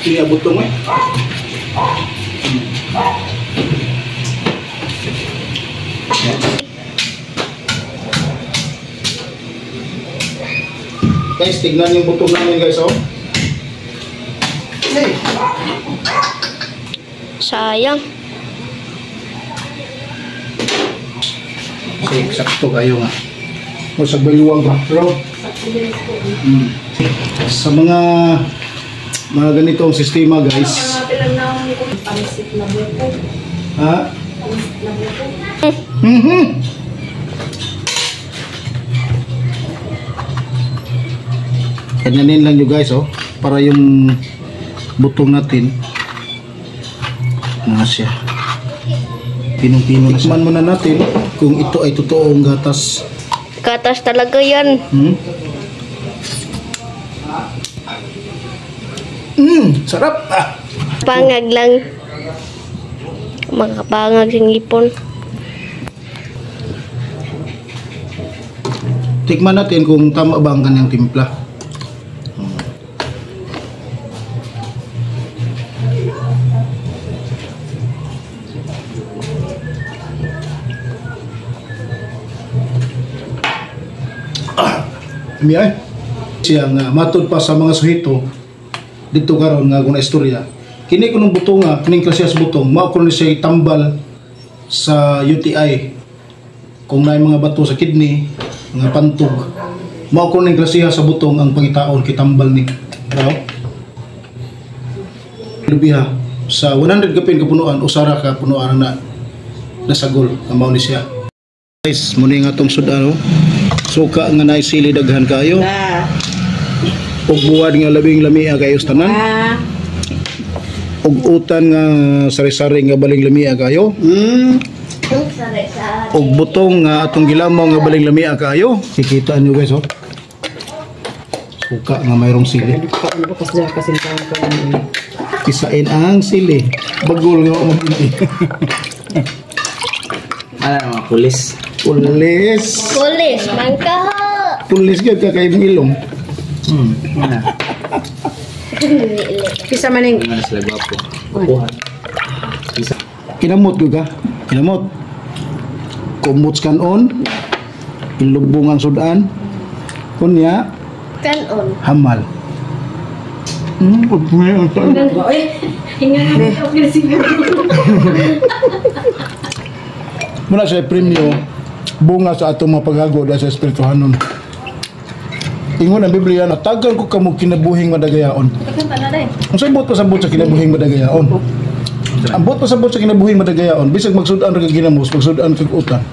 Kaya butong eh. Guys, tignan yung butong namin guys, oh. Hey. Sayang. Kasi eksakto kayo nga. O sa baluwang ba? Bro? Sa mga ganitong sistema guys. Ha? Ganyanin lang nyo guys, oh, para yung butong natin na siya pinong-pino na siya. Tikman muna natin kung ito ay totoong gatas. Gatas talaga yan. Sarap! Ah. Pangag lang. Makapangag yung ipon. Tikman natin kung tama ba ang kanyang timpla. Miyay siya nga matod pa sa mga suhito dito karon nga guna istorya kini kunong butong nga kining klase sa butong mao kuno siya tambal sa UTI kung may mga bato sa kidney mga pantog mao kuno ning klase sa butong ang pangitaon kitambal ni lubiha sa 100 kapin ka punuan usara ka punuan na nasagol ang mao ni siya guys muni nga tong sudan suka nga naisili daghan kayo. Og buwad nga labing lamia kayo sa tanan. Og utan nga sari-sari nga baling lamia kayo. Og butong nga atong gilamaw nga baling lamia kayo. Kikita nyo guys, oh. Suka nga mayroong sili. Kisain ang sili. Bagol nga umabinti. Ala mga pulis. Pulis, mangka. Pulis ka kakaibang ilong. Kisa maning. Mana sila gwapo. Kinamot ko ka. Kinamot. Kumuts kanon. Ilubong ang sudan. Kunya. Kanon. Hamal. Muna sa premyo bunga sa atong mga paghago sa espirituhanon. Ingon ang Biblia na tagal ko kamo kinabuhing madagayaon. Ang sabot pa sabot sa kinabuhing madagayaon. Ang bot pa sabot sa kinabuhing madagayaon bisag magsudan ra kag ginamos, magsudan kag utan.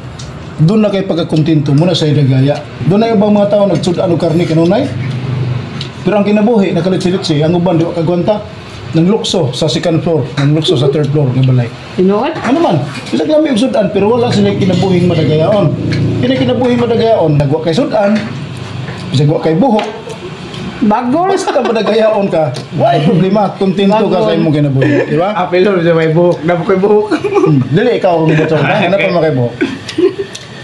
Doon na kay pagkakontento muna sa dagaya. Doon na ibang mga tao nagsudan og karne kanunay. Pero ang kinabuhi nakalitsi-litsi ang uban di kagwanta nang lukso sa second floor, nang lukso sa third floor ng balay. Tinuod? Ano man, bisag lami og sudan pero wala sila kinabuhing madagayaon. Kini kinabuhing madagayaon, nagwa kay sudan, bisag wa kay buhok. Bagol Basta ka madagayaon ka, wala problema, kontento ka sa imong kinabuhi, di ba? Apelor sa may buhok. Nabo ko'y buhok. Dili ikaw ang butong, ano pa makay buhok?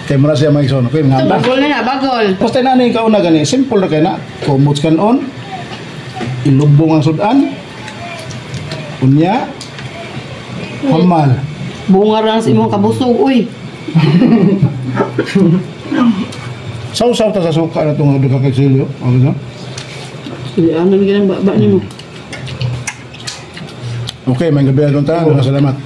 Kaya muna siya mag-isono, kaya nga. Bagol na, bagol. Basta na ikaw na gani, simple na kayo na, kumuts kanon, ilubong ang sudan, unya, hamal. Bunga lang sa imong kabusog, uy. Saw-saw ta sa suka na itong duka kay silyo. Okay na? Ano yung baba niyo mo? Okay, may gabi na itong tayo. Salamat.